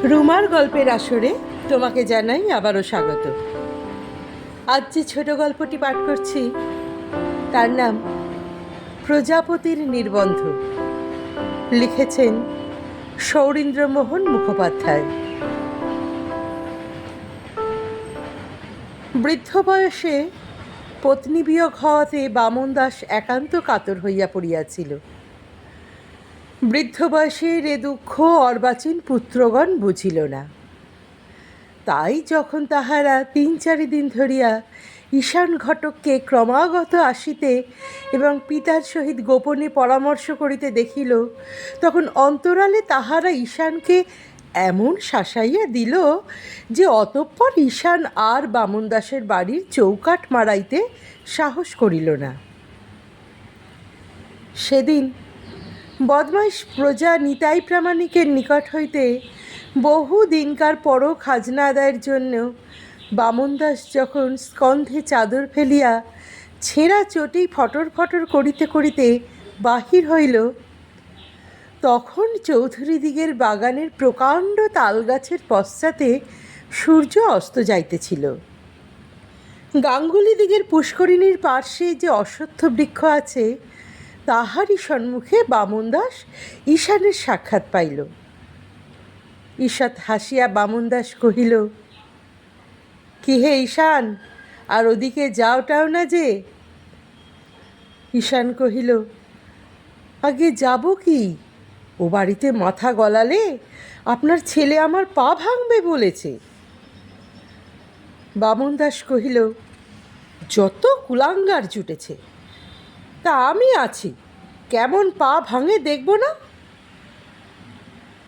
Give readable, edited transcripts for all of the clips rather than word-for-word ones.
রুমার গল্পের আসরে তোমাকে জানাই আবারও স্বাগত। আজ যে ছোট গল্পটি পাঠ করছি তার নাম প্রজাপতির নির্বন্ধ। লিখেছেন সৌরীন্দ্রমোহন মুখোপাধ্যায়। বৃদ্ধ বয়সে পত্নী বিয়োগ হওয়াতে বামন দাস একান্ত কাতর হইয়া পড়িয়াছিল। বৃদ্ধ বয়সের এ দুঃখ অর্বাচীন পুত্রগণ বুঝিল না। তাই যখন তাহারা ৩-৪ দিন ধরিয়া ঈশান ঘটককে ক্রমাগত আসিতে এবং পিতার সহিত গোপনে পরামর্শ করিতে দেখিল, তখন অন্তরালে তাহারা ঈশানকে এমন শাসাইয়া দিল যে অতঃপর ঈশান আর বামন দাসের বাড়ির চৌকাঠ মারাইতে সাহস করিল না। সেদিন বদমাইশ প্রজা নিতাই প্রামাণিকের নিকট হইতে বহু দিনকার পরও খাজনা আদায়ের জন্য বামন দাস যখন স্কন্ধে চাদর ফেলিয়া ছেঁড়া চটি ফটর ফটর করিতে করিতে বাহির হইল, তখন চৌধুরীদিগের বাগানের প্রকাণ্ড তালগাছের পশ্চাতে সূর্য অস্ত যাইতেছিল। গাঙ্গুলিদিগের পুষ্করিণীর পার্শ্বে যে অশ্বত্থ বৃক্ষ আছে, তাহারই সম্মুখে বামন দাস ঈশানের সাক্ষাৎ পাইল। ঈষৎ হাসিয়া বামন দাস কহিল, কি হে ঈশান, আর ওদিকে যাওটাও না যে? ঈশান কহিল, আগে যাব কি, ও বাড়িতে মাথা গলালে আপনার ছেলে আমার পা ভাঙবে বলেছে। বামন দাস কহিল, যত কুলাঙ্গার জুটেছে, তা আমি আছি, কেমন পা ভাঙে দেখব না?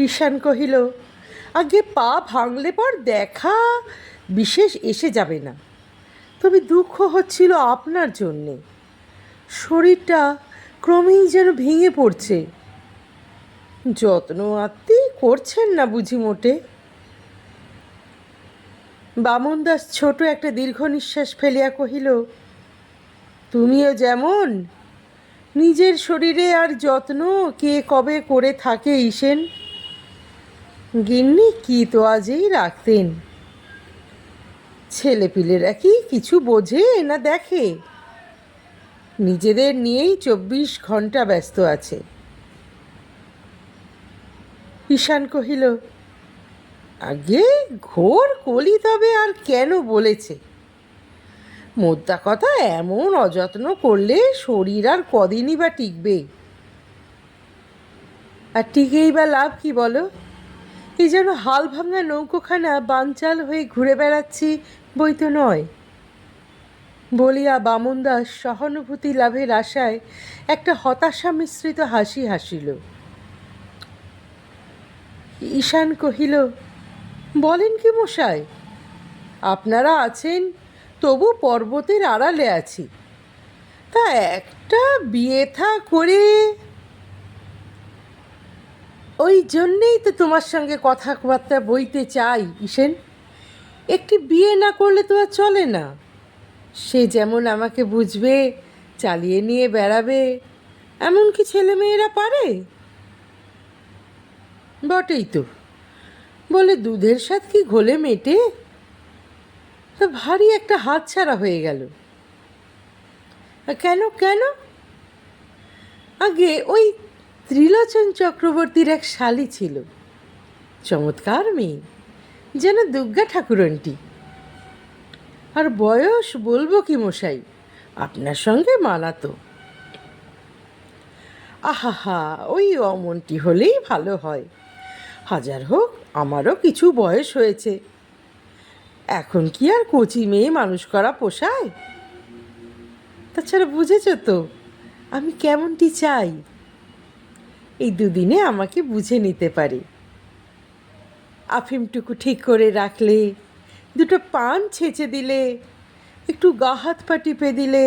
ঈশান কহিল, আগে পা ভাঙলে পর দেখা বিশেষ এসে যাবে না, তবে দুঃখ হচ্ছিল আপনার জন্যে। শরীরটা ক্রমেই যেন ভেঙে পড়ছে। যত্ন আত্মি করছেন না বুঝি মোটে? বামন দাস ছোট একটা দীর্ঘ নিঃশ্বাস ফেলিয়া কহিল, তুমিও যেমন নিজের শরীরে আর যত্ন কে কবে করে থাকে ঈশেন। গিন্নি কি তো আজই রাখতেন। ছেলেপিলেরা কি কিছু বোঝে না দেখে? নিজেদের নিয়েই 24 ঘন্টা ব্যস্ত আছে। ঈশান কহিল, আগে ঘোর কলি, তবে আর কেন বলেছে? মোদ্দা কথা, এমন অযত্ন করলে শরীর আর কদিনই বা টিকবে? আর টিকেই বা লাভ কি বলো? এই যেন হাল ভাঙা নৌকোখানা বানচাল হয়ে ঘুরে বেড়াচ্ছি বই তো নয়। বলিয়া বামন দাস সহানুভূতি লাভের আশায় একটা হতাশা মিশ্রিত হাসি হাসিল। ঈশান কহিল, বলেন কি মশাই, আপনারা আছেন তবু পর্বতের আড়ালে আছি, তা একটা বিয়ে থা করে। ওই জন্যেই তো তোমার সঙ্গে কথাবার্তা বইতে চাই ঈশেন। একটি বিয়ে না করলে তো আর চলে না। সে যেমন আমাকে বুঝবে, চালিয়ে নিয়ে বেড়াবে, এমন কি ছেলেমেয়েরা পারে? বটেই তো, বলে দুধের স্বাদ কি ঘোলে মেটে? তা ভারী একটা হাতছাড়া হয়ে গেল। কেন কেন? আগে ওই ত্রিলোচন চক্রবর্তীর এক শালি ছিল, চমৎকার মেয়ে, যেন দুর্গা ঠাকুরনটি। আর বয়স বলবো কি মশাই, আপনার সঙ্গে মানাতো। আহা, ওই অমনটি হলেই ভালো হয়। হাজার হোক আমারও কিছু বয়স হয়েছে, এখন কি আর কচি মেয়ে মানুষ করা পোষায়? তাছাড়া বুঝেছ তো আমি কেমনটি চাই। এই দুদিনে আমাকে বুঝে নিতে পারে। আফিমটুকু ঠিক করে রাখলে, দুটো পান ছেঁচে দিলে, একটু গা হাত পা টিপে দিলে,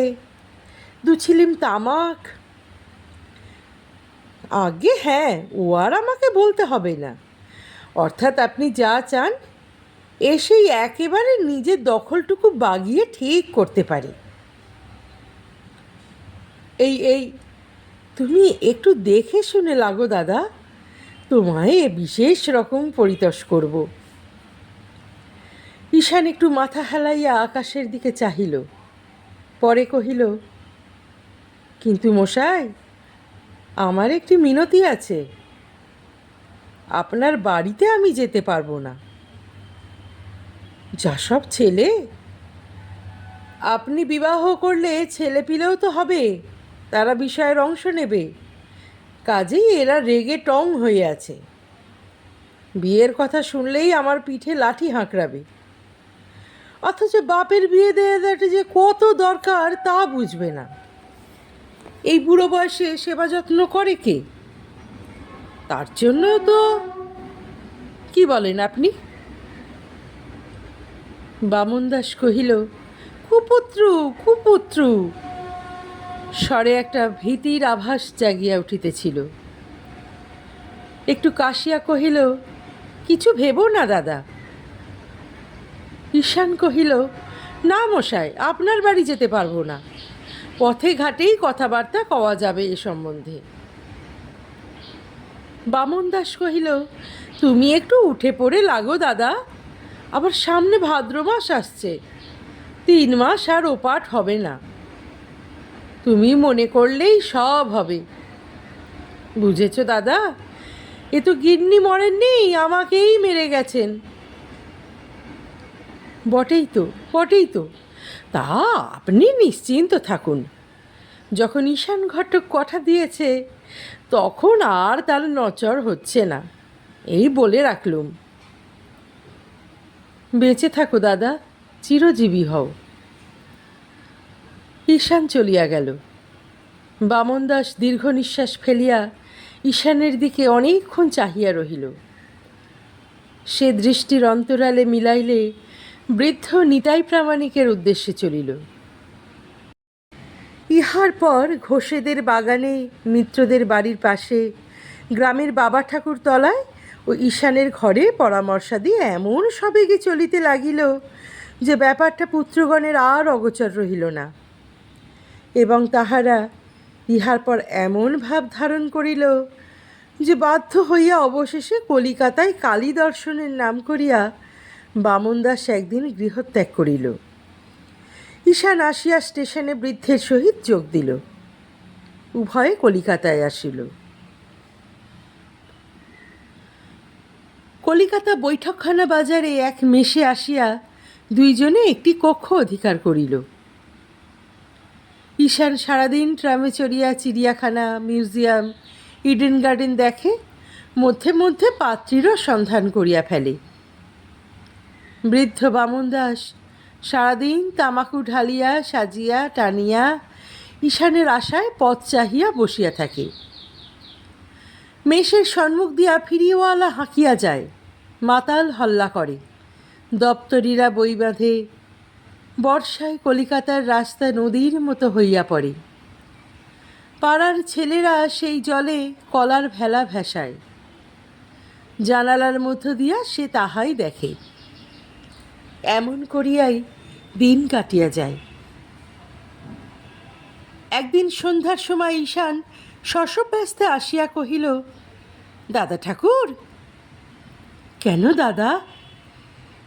2 ছিলিম তামাক। আগে হ্যাঁ, ও আর আমাকে বলতে হবে না। অর্থাৎ আপনি যা চান এসেই একেবারে নিজের দখলটুকু বাগিয়ে ঠিক করতে পারে। এই এই তুমি একটু দেখে শুনে লাগো দাদা, তোমায় বিশেষ রকম পরিতোষ করব। ঈশান একটু মাথা হেলাইয়া আকাশের দিকে চাহিল, পরে কহিল, কিন্তু মশাই, আমার একটি মিনতি আছে। আপনার বাড়িতে আমি যেতে পারবো না। যা সব ছেলে, আপনি বিবাহ করলে ছেলে পিলেও তো হবে, তারা বিষয়ের অংশ নেবে, কাজেই এরা রেগে টং হয়ে আছে। বিয়ের কথা শুনলেই আমার পিঠে লাঠি হাঁকড়াবে, অথচ বাপের বিয়ে দেওয়াটা যে কত দরকার তা বুঝবে না। এই বুড়ো বয়সে সেবা যত্ন করে কে? তার জন্য তো, কি বলেন আপনি? বামন দাস কহিল, কুপুত্রু কুপুত্রু। স্বরে একটা ভীতির আভাস জাগিয়া উঠিতেছিল। একটু কাশিয়া কহিল, কিছু ভেবো না দাদা। ঈশান কহিল, না মশাই, আপনার বাড়ি যেতে পারবো না, পথে ঘাটেই কথাবার্তা কওয়া যাবে এ সম্বন্ধে। বামন দাস কহিল, তুমি একটু উঠে পড়ে লাগো দাদা, আবার সামনে ভাদ্র মাস আসছে, 3 মাস আর ওপাট হবে না। তুমি মনে করলেই সব হবে। বুঝেছ দাদা, এ তো গিন্নি মরেননি, আমাকেই মেরে গেছেন। বটেই তো, বটেই তো। তা আপনি নিশ্চিন্ত থাকুন, যখন ঈশান ঘটক কথা দিয়েছে তখন আর তার নচর হচ্ছে না, এই বলে রাখলুম। বেঁচে থাকো দাদা, চিরজীবী হও। ঈশান চলিয়া গেল। বামন দাস দীর্ঘ নিঃশ্বাস ফেলিয়া ঈশানের দিকে অনেকক্ষণ চাহিয়া রহিল। সে দৃষ্টির অন্তরালে মিলাইলে বৃদ্ধ নিতাই প্রামাণিকের উদ্দেশ্যে চলিল। ইহার পর ঘোষেদের বাগানে, মিত্রদের বাড়ির পাশে, গ্রামের বাবা ঠাকুর তলায় ও ঈশানের ঘরে পরামর্শাদি এমন সবেগে চলিতে লাগিল যে ব্যাপারটা পুত্রগণের আর অগোচর রহিল না, এবং তাহারা ইহার পর এমন ভাব ধারণ করিল যে বাধ্য হইয়া অবশেষে কলিকাতায় কালী দর্শনের নাম করিয়া বামন দাস একদিন গৃহত্যাগ করিল। ঈশান আসিয়া স্টেশনে বৃদ্ধের সহিত যোগ দিল। উভয়ে কলিকাতায় আসিল। কলিকাতা বৈঠকখানা বাজারে এক মেশে আসিয়া দুইজনে একটি কক্ষ অধিকার করিল। ঈশান সারাদিন ট্রামে চড়িয়া চিড়িয়াখানা, মিউজিয়াম, ইডেন গার্ডেন দেখে, মধ্যে মধ্যে পাত্রীরও সন্ধান করিয়া ফেলে। বৃদ্ধ বামন দাস সারাদিন তামাকু ঢালিয়া সাজিয়া টানিয়া ঈশানের আশায় পথ চাহিয়া বসিয়া থাকে। মেষের সম্মুখ দিয়া ফিরিওয়ালা হাঁকিয়া যায়, মাতাল হল্লা করে, দপ্তরিরা বই বাঁধে। বর্ষায় কলিকাতার রাস্তা নদীর মতো হইয়া পড়ে। পাড়ার ছেলেরা সেই জলে কলার ভেলা ভেসায়। জানালার মধ্য দিয়া সে তাহাই দেখে। এমন করিয়াই দিন কাটিয়া যায়। একদিন সন্ধ্যার সময় ঈশান শশব্যস্তে আসিয়া কহিল, দাদা ঠাকুর। কেন দাদা?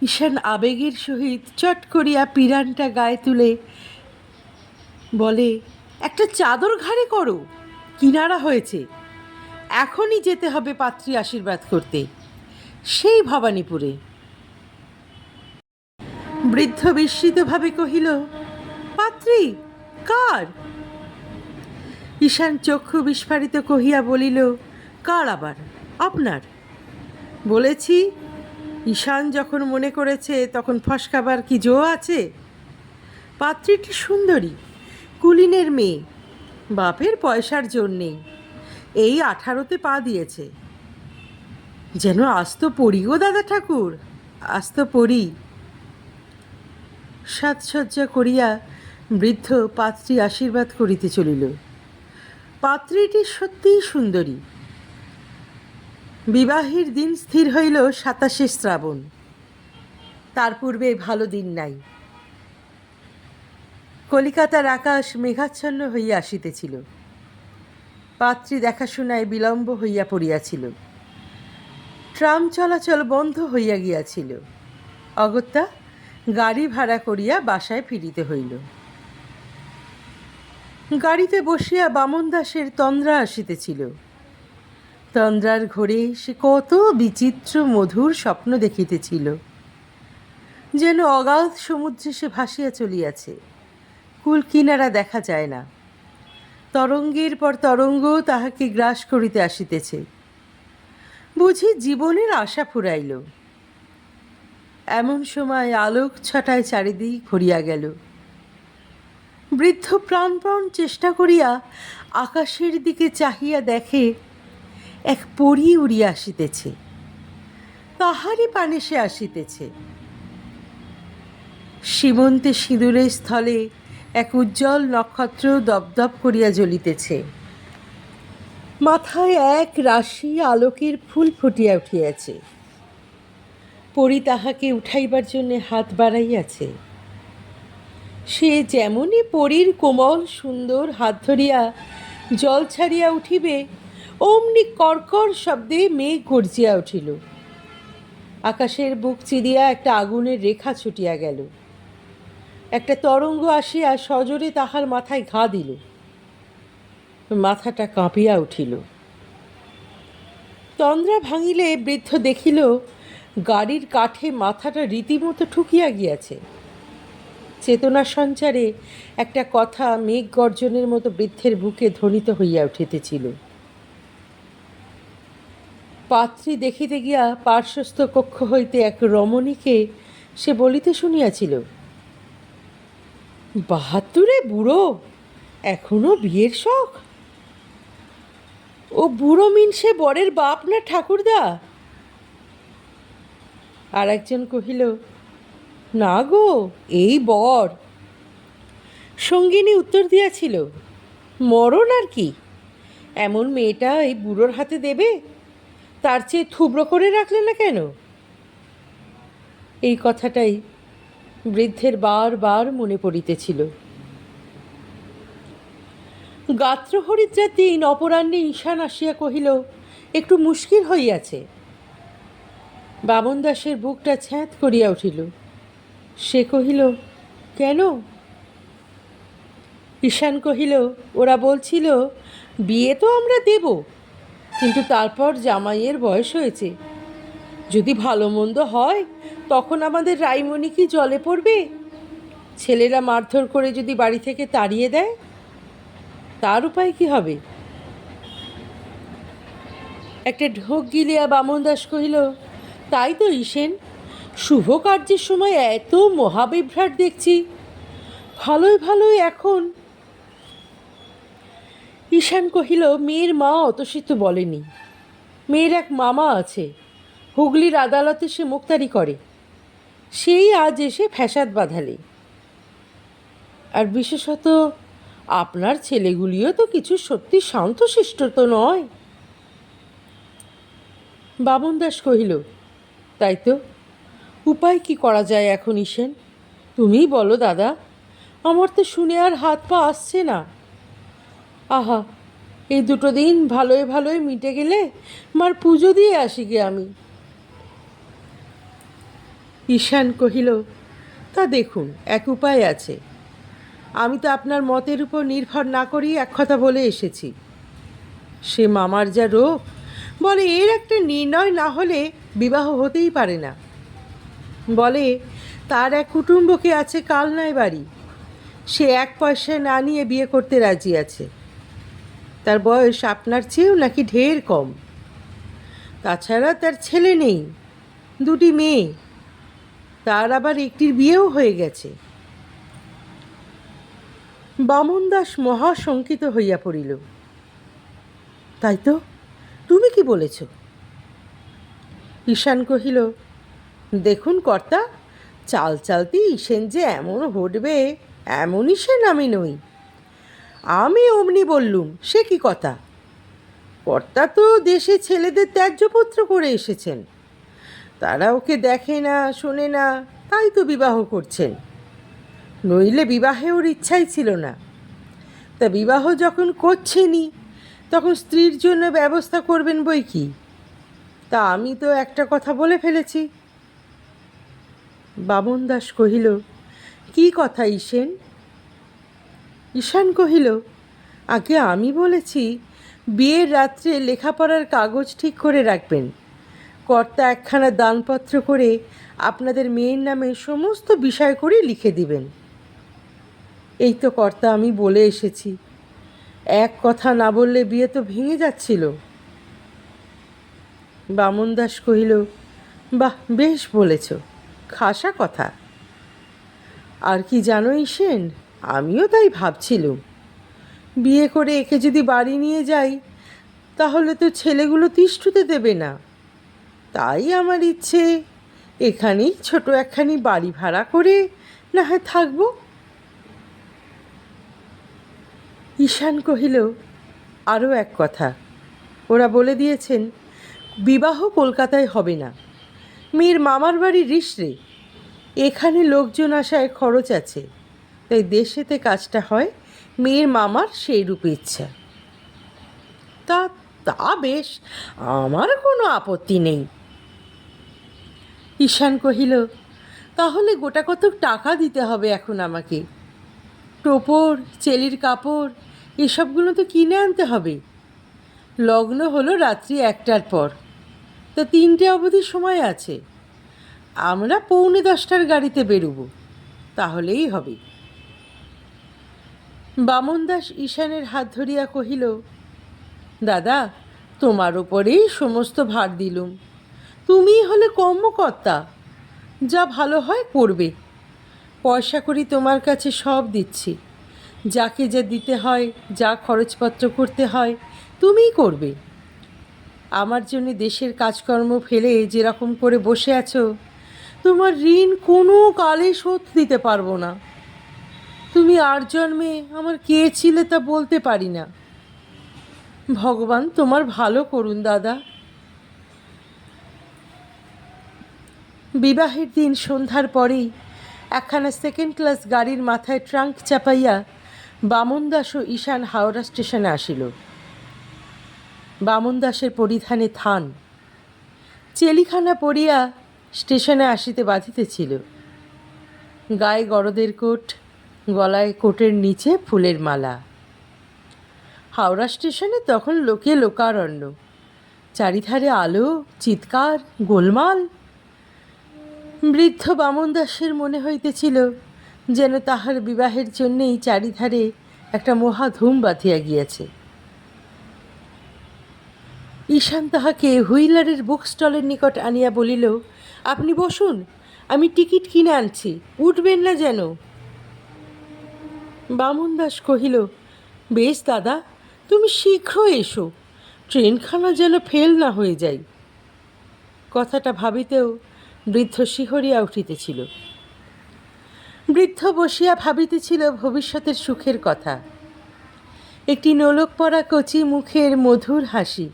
ঈশান আবেগের সহিত চট করিয়া পিরানটা গায়ে তুলে বলে, একটা চাদর ঘাড়ে করো, কিনারা হয়েছে, এখনই যেতে হবে পাত্রী আশীর্বাদ করতে, সেই ভবানীপুরে। বৃদ্ধ বিস্মিতভাবে কহিল, পাত্রী কার? ঈশান চক্ষু বিস্ফারিত কহিয়া বলিল, কার আবার? আপনার। বলেছি, ঈশান যখন মনে করেছে তখন ফসকাবার কি জো আছে? পাত্রীটি সুন্দরী, কুলিনের মেয়ে, বাপের পয়সার জোর নেই, এই 18তে পা দিয়েছে। যেন আস্ত পড়ি গো দাদা ঠাকুর, আস্ত পড়ি। সাজসজ্জা করিয়া বৃদ্ধ পাত্রী আশীর্বাদ করিতে চলিল। পাত্রীটি সত্যিই সুন্দরী। বিবাহের দিন স্থির হইল 27শে শ্রাবণ। তার পূর্বে ভালো দিন নাই। কলিকাতার আকাশ মেঘাচ্ছন্ন হইয়া আসিতেছিল। পাত্রী দেখাশোনায় বিলম্ব হইয়া পড়িয়াছিল। ট্রাম চলাচল বন্ধ হইয়া গিয়াছিল। অগত্যা গাড়ি ভাড়া করিয়া বাসায় ফিরিতে হইল। গাড়িতে বসিয়া বামন দাসের তন্দ্রা আসিতেছিল। তন্দ্রার ঘোরে সে কত বিচিত্র মধুর স্বপ্ন দেখিতেছিল, যেন অগাধ সমুদ্রে সে ভাসিয়া চলিয়াছে। কুল কিনারা দেখা যায় না, তরঙ্গের পর তরঙ্গ তাহাকে গ্রাস করিতে আসিতেছে। বুঝি জীবনের আশা ফুরাইল। এমন সময় আলোক ছটায় চারিদিক ভরিয়া গেল। বৃদ্ধ প্রাণপণ চেষ্টা করিয়া আকাশের দিকে চাহিয়া দেখে এক পরী উড়িয়া আসিতেছে, তাহারই পানে সে আসিতেছে। সীমন্তে সিঁদুরের স্থলে এক উজ্জ্বল নক্ষত্র দপদপ করিয়া জ্বলিতেছে। মাথায় এক রাশি আলোকের ফুল ফুটিয়া উঠিয়াছে। পরী তাহাকে উঠাইবার জন্য হাত বাড়াইয়াছে। সে যেমনই পরীর কোমল সুন্দর হাত ধরিয়া জল ছাড়িয়া উঠিবে, অমনি কর্কর শব্দে মেঘ গর্জিয়া উঠিল। আকাশের বুক চিরিয়া একটা আগুনের রেখা ছুটিয়া গেল। একটা তরঙ্গ আসিয়া সজোরে তাহার মাথায় ঘা দিল। মাথাটা কাঁপিয়া উঠিল। তন্দ্রা ভাঙিলে বৃদ্ধ দেখিল গাড়ির কাঠে মাথাটা রীতিমতো ঠুকিয়া গিয়াছে। চেতনা সঞ্চারে একটা কথা মেঘ গর্জনের মতো বৃদ্ধের বুকে ধ্বনিত হইয়া উঠিতেছিল। পাত্রী দেখিতে গিয়া পার্শ্বস্থ কক্ষ হইতে এক রমণীকে সে বলিতে শুনিয়াছিল, ৭২ বুড়ো, এখনো বিয়ের শখ? ও বুড়ো মিনসে বরের বাপ না ঠাকুরদা? আর একজন কহিল, না গো, এই বর। সঙ্গিনী উত্তর দিয়াছিল, মরণ আর কি, এমন মেয়েটা এই বুড়োর হাতে দেবে? তার চেয়ে থুবড়ো করে রাখলে না কেন? এই কথাটাই বৃদ্ধের বার মনে পড়িতেছিল। গাত্রহরিদ্রার দিন অপরাহ্নে ঈশান আসিয়া কহিল, একটু মুশকিল হইয়াছে। বামন দাসের বুকটা ছ্যাঁত করিয়া উঠিল। সে কহিল, কেন? ঈশান কহিল, ওরা বলছিল বিয়ে তো আমরা দেব, কিন্তু তারপর জামাইয়ের বয়স হয়েছে, যদি ভালো মন্দ হয় তখন আমাদের রাইমণি কি জলে পড়বে? ছেলেরা মারধর করে যদি বাড়ি থেকে তাড়িয়ে দেয়, তার উপায় কি হবে? একটা ঢোক গিলিয়া বামন দাস কহিল, তাই তো ঈশেন, শুভ কার্যের সময় এত মহাবিভ্রাট দেখছি। ভালোই এখন। ঈশান কহিল, মেয়ের মা অত শীত বলেনি। মেয়ের এক মামা আছে, হুগলির আদালতে সে মুক্তারি করে, সেই আজ এসে ফ্যাসাদ বাঁধালে। আর বিশেষত আপনার ছেলেগুলিও তো কিছু সত্যি শান্তশিষ্ট তো নয়। বামন দাস কহিল, তাই তো, উপায় কি করা যায় এখন ঈশেন? তুমিই বলো দাদা, আমার তো শুনে আর হাত পা আসছে না। আহা, এই 2 দিন ভালোই মিটে গেলে মার পুজো দিয়ে আসি গে আমি। ঈশান কহিল, তা দেখুন, এক উপায় আছে। আমি তো আপনার মতের উপর নির্ভর না করেই এক কথা বলে এসেছি। সে মামার যা রোগ, বলে এর একটা নির্ণয় না হলে বিবাহ হতেই পারে না। বলে তার এক কুটুম্বকে আছে কালনায় বাড়ি, সে 1 পয়সা না নিয়ে বিয়ে করতে রাজি আছে। তার বয়স আপনার চেয়েও নাকি ঢের কম। তাছাড়া তার ছেলে নেই, 2টি মেয়ে, তার আবার একটির বিয়েও হয়ে গেছে। বামন দাস মহাশঙ্কিত হইয়া পড়িল। তাই তো, তুমি কি বলেছ? ঈশান কহিল, দেখুন কর্তা, চাল চালতি ঈশেন যে এমন হটবে, এমন ঈশেন আমি নই। আমি অমনি বললুম, সে কি কথা? কর্তা তো দেশে ছেলেদের ত্যায্যপুত্র করে এসেছেন, তারা ওকে দেখে না, শোনে না, তাই তো বিবাহ করছেন। নইলে বিবাহে ওর ইচ্ছাই ছিল না। তা বিবাহ যখন করছেনই, তখন স্ত্রীর জন্য ব্যবস্থা করবেন বই কি। তা আমি তো একটা কথা বলে ফেলেছি। বামন দাস কহিল, কি কথা ঈশেন? ঈশান কহিল, আগে আমি বলেছি বিয়ের রাত্রে লেখাপড়ার কাগজ ঠিক করে রাখবেন। কর্তা একখানা দানপত্র করে আপনাদের মেয়ের নামে সমস্ত বিষয় করে লিখে দিবেন। এই তো কর্তা আমি বলে এসেছি, এক কথা না বললে বিয়ে তো ভেঙে যাচ্ছিল। বামন দাস কহিল, বাহ, বেশ বলেছ, খাসা কথা। আর কি জানো ঈশেন, আমিও তাই ভাবছিলুম, বিয়ে করে একে যদি বাড়ি নিয়ে যাই তাহলে তো ছেলেগুলো তিষ্ঠুতে দেবে না। তাই আমার ইচ্ছে এখানেই ছোট একখানি বাড়ি ভাড়া করে না হয় থাকব। ঈশান কহিল, আরও এক কথা, ওরা বলে দিয়েছেন বিবাহ কলকাতায় হবে না, মেয়ের মামার বাড়ি রিসরে। এখানে লোকজন আসায় খরচ আছে, তাই দেশেতে কাজটা হয়, মেয়ের মামার সেই রূপে ইচ্ছা। তা তা বেশ, আমার কোনো আপত্তি নেই। ঈশান কহিল, তাহলে গোটা কত টাকা দিতে হবে এখন আমাকে? টোপর, চেলির কাপড় এসবগুলো তো কিনে আনতে হবে। লগ্ন হলো রাত্রি 1টার পর, তা 3টে অবধি সময় আছে। আমরা 9:45 গাড়িতে বেরোবো, তাহলেই হবে। বামন দাস ঈশানের হাত ধরিয়া কহিল, দাদা, তোমার ওপরেই সমস্ত ভার দিলুম, তুমিই হলে কর্মকর্তা, যা ভালো হয় করবে। পয়সা করি তোমার কাছে সব দিচ্ছি, যাকে যা দিতে হয়, যা খরচপত্র করতে হয় তুমিই করবে। আমার জন্য দেশের কাজকর্ম ফেলে যেরকম করে বসে আছো, তোমার ঋণ কোনো কালে শোধ দিতে পারবো না। তুমি আর জন্মে আমার কে ছিলে তা বলতে পারি না। ভগবান তোমার ভালো করুন দাদা। বিবাহের দিন সন্ধ্যার পরেই একখানা 2nd ক্লাস গাড়ির মাথায় ট্রাঙ্ক চাপাইয়া বামন দাস ও ঈশান হাওড়া স্টেশনে আসিল। বামন দাসের পরিধানে থান, চেলিখানা পরিয়া স্টেশনে আসিতে বাধিতেছিল। গায়ে গরদের কোট, গলায় কোটের নিচে ফুলের মালা। হাওড়া স্টেশনে তখন লোকে লোকারণ্য, চারিধারে আলো, চিৎকার, গোলমাল। বৃদ্ধ বামন দাসের মনে হইতেছিল যেন তাহার বিবাহের জন্যেই চারিধারে একটা মহাধূম বাঁধিয়া গিয়াছে। ঈশান তাহাকে হুইলারের বুক স্টলের নিকট আনিয়া বলিল, আপনি বসুন, আমি টিকিট কিনে আনছি, উঠবেন না যেন। বামন দাস কহিল, বেশ দাদা, তুমি শীঘ্র এসো, ট্রেনখানা যেন ফেল না হয়ে যায়। কথাটা ভাবিতেও বৃদ্ধ শিহরিয়া উঠিতেছিল। বৃদ্ধ বসিয়া ভাবিতেছিল ভবিষ্যতের সুখের কথা। একটি নোলক পরা কচি মুখের মধুর হাসি,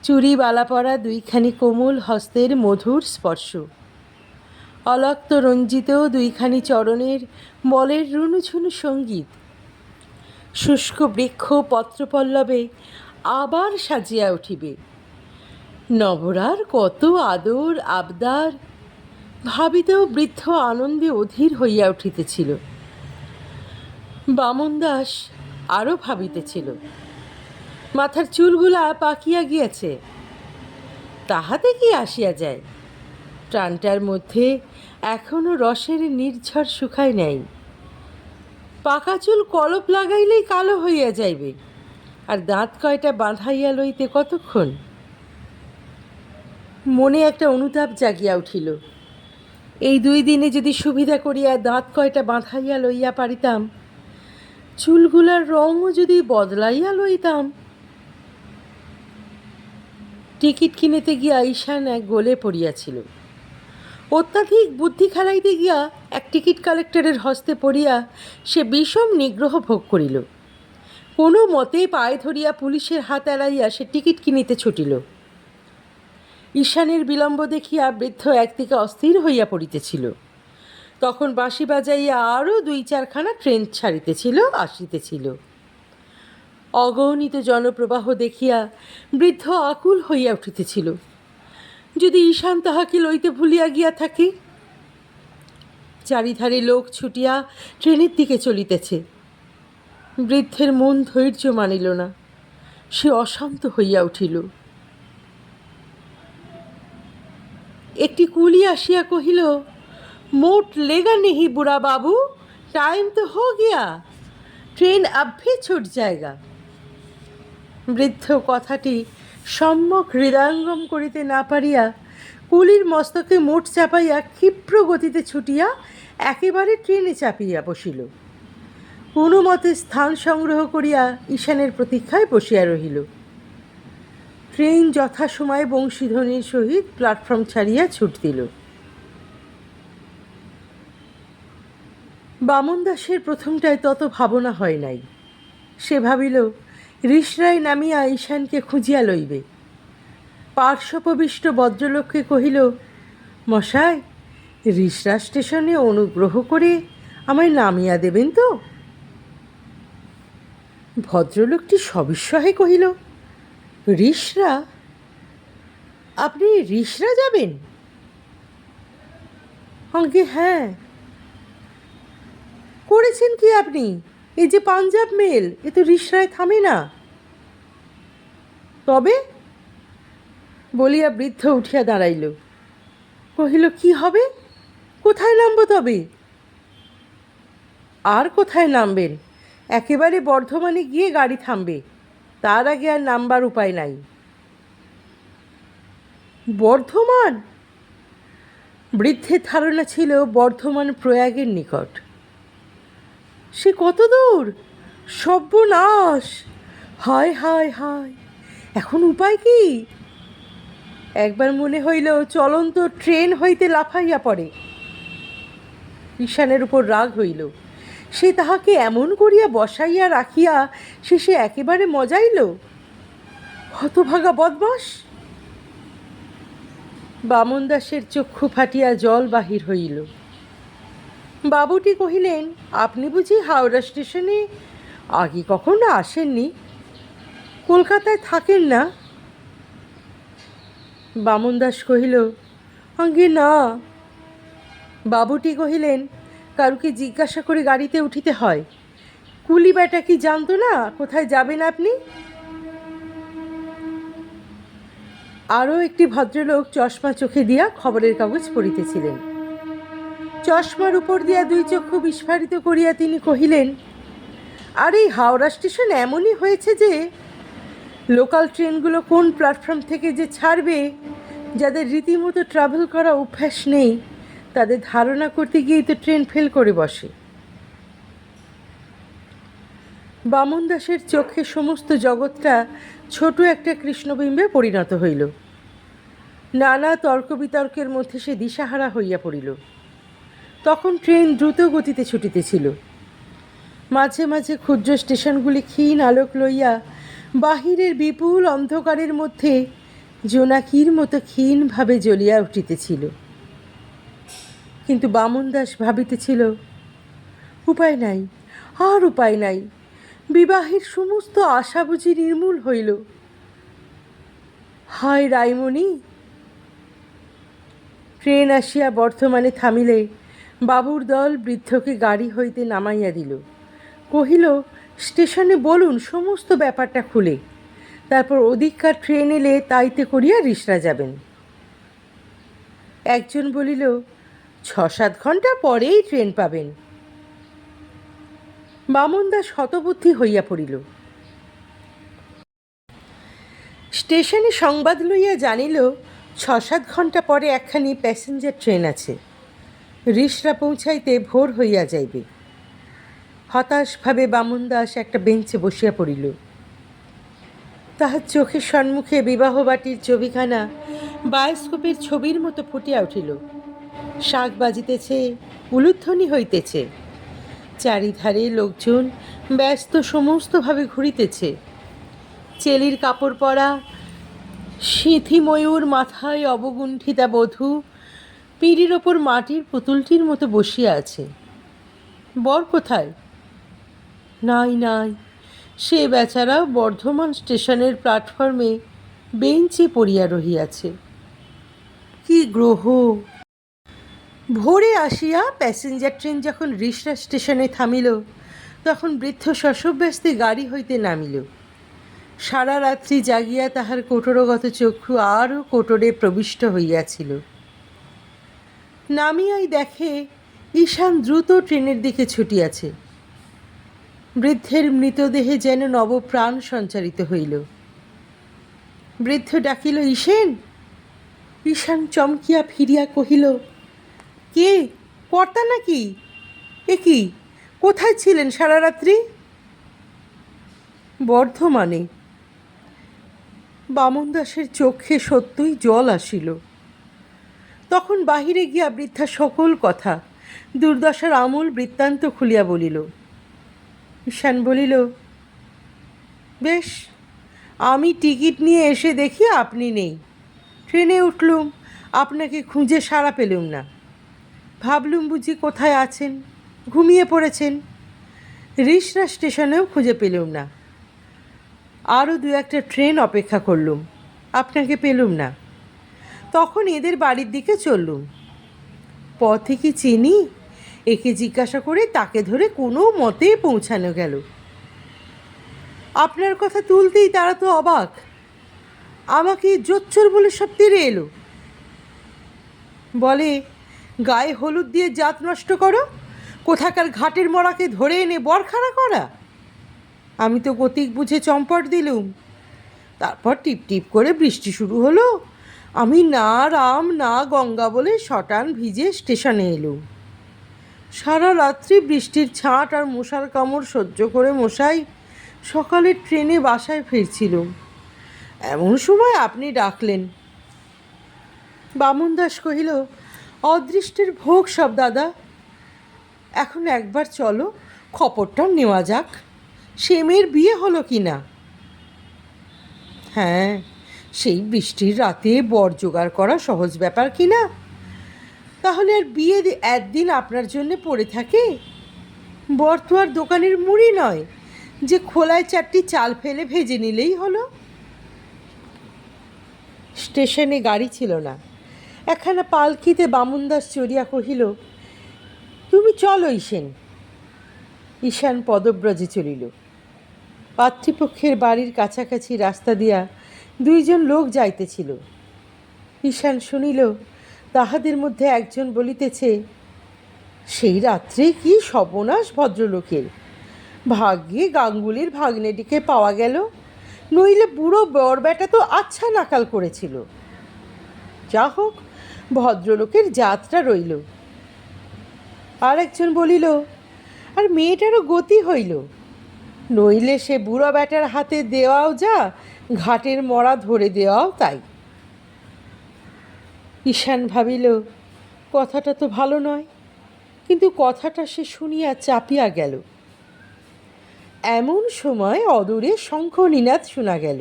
চুরি বালা পরা 2খানি কোমল হস্তের মধুর স্পর্শ, অলক্ত রঞ্জিত 2খানি চরণের বলের রুনুঝুনু সঙ্গীত, শুষ্ক বৃক্ষ পত্রপল্লবে আবার সাজিয়া উঠিবে। নবরার কত আদর আবদার, ভাবিতেও বৃদ্ধ আনন্দে অধীর হইয়া উঠিতেছিল। বামন দাস আরও ভাবিতেছিল, মাথার চুলগুলা পাকিয়া গিয়াছে, তাহাতে কি আসিয়া যায়? প্রাণটার মধ্যে এখনো রসের নির্ঝর শুকায় নাই। পাকা চুল কলপ লাগাইলেই কালো হইয়া যাইবে, আর দাঁত কয়টা বাঁধাইয়া লইতে কতক্ষণ? মনে একটা অনুতাপ জাগিয়া উঠিল, এই 2 দিনে যদি সুবিধা করিয়া দাঁত কয়টা বাঁধাইয়া লইয়া পারিতাম, চুলগুলার রঙও যদি বদলাইয়া লইতাম। টিকিট কিনিতে গিয়া ঈশান এক গোলে পড়িয়াছিল। অত্যাধিক বুদ্ধি খেলাইতে গিয়া এক টিকিট কালেক্টরের হস্তে পড়িয়া সে বিষম নিগ্রহ ভোগ করিল। কোনো মতে পায়ে ধরিয়া পুলিশের হাত এড়াইয়া সে টিকিট কিনিতে ছুটিল। ঈশানের বিলম্ব দেখিয়া বৃদ্ধ একদিকে অস্থির হইয়া পড়িতেছিল। তখন বাঁশি বাজাইয়া আরও 2-4খানা ট্রেন ছাড়িতেছিল, আসিতেছিল। অগণিত জনপ্রবাহ দেখিয়া বৃদ্ধ আকুল হইয়া উঠিতেছিল। যদি ঈশান তাহাকে লইতে ভুলিয়া গিয়া থাকে। চারিধারে লোক ছুটিয়া ট্রেনের দিকে চলিতেছে। বৃদ্ধের মন ধৈর্য মানিল না, সে অশান্ত হইয়া উঠিল। একটি কুলি আসিয়া কহিল, মোট লেগা নেহি বুড়া বাবু, টাইম তো হো গিয়া, ট্রেন अब भी छूट जाएगा। বৃদ্ধ কথাটি সম্যক হৃদয়ঙ্গম করিতে না পারিয়া কুলির মস্তকে মোট চাপাইয়া ক্ষিপ্র গতিতে ছুটিয়া একেবারে ট্রেনে চাপিয়া বসিল। কোনো মতে স্থান সংগ্রহ করিয়া ঈশানের প্রতীক্ষায় বসিয়া রহিল। ট্রেন যথাসময়ে বংশীধ্বনির সহিত প্ল্যাটফর্ম ছাড়িয়া ছুট দিল। বামন দাসের প্রথমটায় তত ভাবনা হয় নাই। সে ভাবিল রিসরায় নামিয়া ঈশানকে খুঁজিয়া লইবে। পার্শ্বপ্রবিষ্ট ভদ্রলোককে কহিল, মশাই, রিসরা স্টেশনে অনুগ্রহ করে আমায় নামিয়া দেবেন তো? ভদ্রলোকটি সবিস্ময়ে কহিল, রিসরা? আপনি রিসরা যাবেন? আজ্ঞে হ্যাঁ। করেছেন কি আপনি? এই যে পাঞ্জাব মেল, এ তো রিসরায় থামে না। তবে? বলিয়া বৃদ্ধ উঠিয়া দাঁড়াইল। কহিল, কি হবে? কোথায় নামব তবে? আর কোথায় নামবেন? একেবারে বর্ধমানে গিয়ে গাড়ি থামবে, তার আগে আর নামবার উপায় নাই। বর্ধমান? বৃদ্ধের ধারণা ছিল বর্ধমান প্রয়াগের নিকট। সে কত দূর? সর্বনাশ! হায় হায় হায়! এখন উপায় কি? একবার মনে হইল চলন্ত ট্রেন হইতে লাফাইয়া পড়ে। ঈশানের উপর রাগ হইল। সে তাহাকে এমন করিয়া বসাইয়া রাখিয়া শেষে একেবারে মজাইল। হতভাগা বদমাস! বামন দাসের চক্ষু ফাটিয়া জল বাহির হইল। বাবুটি কহিলেন, আপনি বুঝি হাওড়া স্টেশনে আগে কখনো আসেননি? কলকাতায় থাকেন না? বামন দাস কহিল, আজ্ঞে না। বাবুটি কহিলেন, কারুকে জিজ্ঞাসা করে গাড়িতে উঠিতে হয়। কুলি বেটা কি জানতো না কোথায় যাবেন আপনি? আরও একটি ভদ্রলোক চশমা চোখে দিয়া খবরের কাগজ পড়িতেছিলেন। চশমার উপর দিয়া দুই চক্ষু বিস্ফারিত করিয়া তিনি কহিলেন, আর এই হাওড়া স্টেশন এমনই হয়েছে যে লোকাল ট্রেনগুলো কোন প্ল্যাটফর্ম থেকে যে ছাড়বে, যাদের রীতিমতো ট্রাভেল করা অভ্যাস নেই, তাদের ধারণা করতে গিয়েই তো ট্রেন ফেল করে বসে। বামন দাসের চোখে সমস্ত জগৎটা ছোট একটা কৃষ্ণবিম্বে পরিণত হইল। নানা তর্ক বিতর্কের মধ্যে সে দিশাহারা হইয়া পড়িল। তখন ট্রেন দ্রুত গতিতে ছুটিতেছিল। মাঝে মাঝে ক্ষুদ্র স্টেশনগুলি ক্ষীণ আলোক লইয়া বাহিরের বিপুল অন্ধকারের মধ্যে জোনাকির মতো ক্ষীণভাবে জ্বলিয়া উঠিতেছিল। কিন্তু বামন দাস ভাবিতেছিল, উপায় নাই, আর উপায় নাই। বিবাহের সমস্ত আশা বুঝি নির্মূল হইল। হায় রাইমণি! ট্রেন আসিয়া বর্ধমানে থামিলে বাবুর দল বৃদ্ধকে গাড়ি হইতে নামাইয়া দিল। কহিল, স্টেশনে বলুন সমস্ত ব্যাপারটা খুলে, তারপর অধিককার ট্রেন এলে তাইতে করিয়া রিসরা যাবেন। একজন বলিল, 6-7 ঘন্টা পরেই ট্রেন পাবেন। বামন দাস হতবুদ্ধি হইয়া পড়িল। স্টেশনে সংবাদ লইয়া জানিল 6-7 ঘন্টা পরে একখানি প্যাসেঞ্জার ট্রেন আছে, রিসরা পৌঁছাইতে ভোর হইয়া যাইবে। হতাশভাবে বামন দাস একটা বেঞ্চে বসিয়া পড়িল। তাহার চোখের সম্মুখে বিবাহবাটির ছবিখানা বায়োস্কোপের ছবির মতো ফুটিয়া উঠিল। শাঁখ বাজিতেছে, উলুধ্বনি হইতেছে, চারিধারে লোকজন ব্যস্ত সমস্তভাবে ঘুরিতেছে। চেলির কাপড় পরা সিঁথি ময়ূর মাথায় অবগুণ্ঠিতা বধূ পিঁড়ির ওপর মাটির পুতুলটির মতো বসিয়া আছে। বর কোথায়? নাই নাই, সে বেচারা বর্ধমান স্টেশনের প্ল্যাটফর্মে বেঞ্চে পড়িয়া রহিয়াছে। কি গ্রহ! ভোরে আসিয়া প্যাসেঞ্জার ট্রেন যখন রিষড়া স্টেশনে থামিল, তখন বৃদ্ধ শশব্যস্তে গাড়ি হইতে নামিল। সারা রাত্রি জাগিয়া তাহার কোটরগত চক্ষু আরও কোটরে প্রবিষ্ট হইয়াছিল। নামিয়াই দেখে ঈশান দ্রুত ট্রেনের দিকে ছুটিয়াছে। বৃদ্ধের মৃতদেহে যেন নবপ্রাণ সঞ্চারিত হইল। বৃদ্ধ ডাকিল, ঈশেন। ঈশান চমকিয়া ফিরিয়া কহিল, কে, কর্তা নাকি? এ কি, কোথায় ছিলেন সারা রাত্রি? বর্ধমানে। বামন দাসের চোখে সত্যই জল আসিল। তখন বাহিরে গিয়া বৃদ্ধা সকল কথা, দুর্দশার আমূল বৃত্তান্ত খুলিয়া বলিল। ঈশান বলিল, বেশ, আমি টিকিট নিয়ে এসে দেখি আপনি নেই। ট্রেনে উঠলুম, আপনাকে খুঁজে সাড়া পেলুম না। ভাবলুম বুঝি কোথায় আছেন, ঘুমিয়ে পড়েছেন। রিষড়া স্টেশনেও খুঁজে পেলুম না। আরও দু একটা ট্রেন অপেক্ষা করলুম, আপনাকে পেলুম না। তখন এদের বাড়ির দিকে চললুম। পথে কি চিনি, একে জিজ্ঞাসা করে তাকে ধরে কোনো মতে পৌঁছানো গেল। আপনার কথা তুলতেই তারা তো অবাক। আমাকে জোচ্চোর বলে সব তেড়ে এলো। বলে, গায়ে হলুদ দিয়ে জাত নষ্ট করো, কোথাকার ঘাটের মরাকে ধরে এনে বরখানা করা। আমি তো গতিক বুঝে চম্পট দিলুম। তারপর টিপ টিপ করে বৃষ্টি শুরু হলো। আমি না রাম না গঙ্গা বলে শটান ভিজে স্টেশনে এলুম। সারা রাত্রি বৃষ্টির ছাঁট আর মশার কামড় সহ্য করে মশাই সকালে ট্রেনে বাসায় ফিরছিলুম। এমন সময় আপনি ডাকলেন। বামন দাস কহিল, অদৃষ্টের ভোগ সব দাদা। এখন একবার চলো, খবরটা নেওয়া যাক, সে মেয়ের বিয়ে হলো কি না। হ্যাঁ, সেই বৃষ্টির রাতে বর জোগাড় করা সহজ ব্যাপার কি না? তাহলে আর বিয়ে একদিন আপনার জন্যে পড়ে থাকে? বর তো আর দোকানের মুড়ি নয় যে খোলায় চারটি চাল ফেলে ভেজে নিলেই হলো। স্টেশনে গাড়ি ছিল না। একখানা পালকিতে বামন দাস চড়িয়া কহিল, তুমি চলো ঈশেন। ঈশান পদব্রজে চলিল। পাত্রীপক্ষের বাড়ির কাছাকাছি রাস্তা দিয়া দুইজন লোক যাইতেছিল। ঈশান শুনিল, তাহাদের মধ্যে একজন বলিতেছে, সেই রাত্রে কি সর্বনাশ ভদ্রলোকের! ভাগ্যে গাঙ্গুলির ভাগ্নেটিকে পাওয়া গেল, নইলে বুড়ো বরবেটা তো আচ্ছা নাকাল করেছিল। যা হোক, ভদ্রলোকের যাত্রা রইল। আর একজন বলিল, আর মেয়েটারও গতি হইল, নইলে সে বুড়ো বেটার হাতে দেওয়াও যা, ঘাটের মরা ধরে দেওয়াও তাই। ঈশান ভাবিল, কথাটা তো ভালো নয়, কিন্তু কথাটা সে শুনিয়া চাপিয়া গেল। এমন সময় অদূরে শঙ্খ নিনাদ শোনা গেল।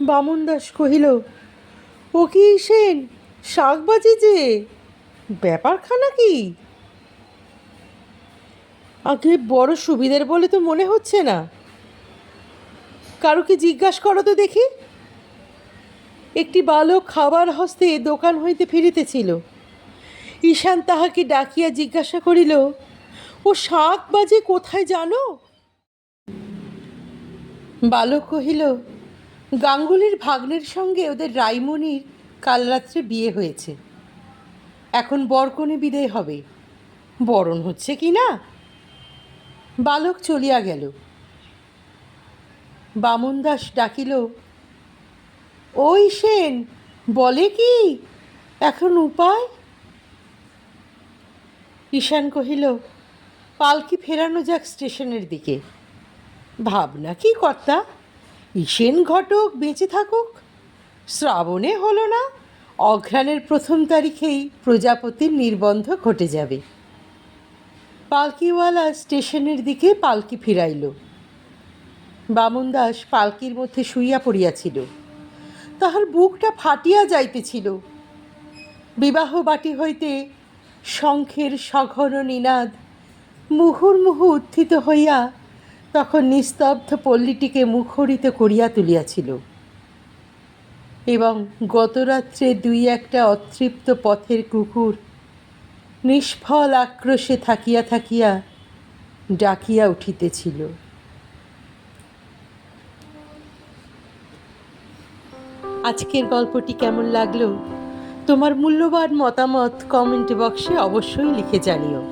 বামন দাস কহিল, ও কি ঈশেন, শাক বাজে যে, ব্যাপারখানা কি? আগে বড় সুবিধের বলে তো মনে হচ্ছে না। কারুকে জিজ্ঞাসা করো তো দেখি। একটি বালক খাবার হস্তে দোকান হইতে ফিরিতেছিল। ঈশান তাহাকে ডাকিয়া জিজ্ঞাসা করিল, ও শাক বাজে কোথায় জানো? বালক কহিল, গাঙ্গুলির ভাগ্নের সঙ্গে ওদের রাইমণির কাল রাত্রে বিয়ে হয়েছে। এখন বরকনে বিদায় হবে, বরণ হচ্ছে কি না। বালক চলিয়া গেল। বামন দাস ডাকিল, ও ঈশেন, বলে কি এখন উপায়? ঈশান কহিল, পালকি ফেরানো যাক স্টেশনের দিকে। ভাবনা কি কর্তা, ঈশেন ঘটক বেঁচে থাকুক। শ্রাবণে হলো না, অঘ্রাণের প্রথম তারিখেই প্রজাপতির নির্বন্ধ ঘটে যাবে। পালকিওয়ালা স্টেশনের দিকে পালকি ফিরাইল। বামন দাস পালকির মধ্যে শুইয়া পড়িয়াছিল। তাহার বুকটা ফাটিয়া যাইতেছিল। বিবাহ বাটি হইতে শঙ্খের সঘন নিনাদ মুহুর্মুহু উত্থিত হইয়া তখন নিস্তব্ধ পল্লীটিকে মুখরিত করিয়া তুলিয়াছিল। এবং গতরাত্রে দুই একটা অতৃপ্ত পথের কুকুর নিষ্ফল আক্রোশে থাকিয়া থাকিয়া ডাকিয়া উঠিতেছিল। আজকের গল্পটি কেমন লাগলো তোমার মূল্যবান মতামত কমেন্ট বক্সে অবশ্যই লিখে জানিও।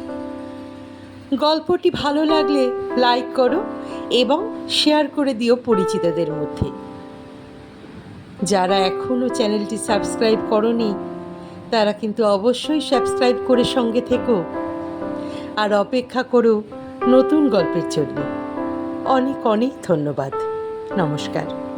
গল্পটি ভালো লাগলে লাইক করো এবং শেয়ার করে দিও পরিচিতদের মধ্যে। যারা এখনও চ্যানেলটি সাবস্ক্রাইব করনি তারা কিন্তু অবশ্যই সাবস্ক্রাইব করে সঙ্গে থেকো আর অপেক্ষা করো নতুন গল্পের জন্য। অনেক অনেক ধন্যবাদ। নমস্কার।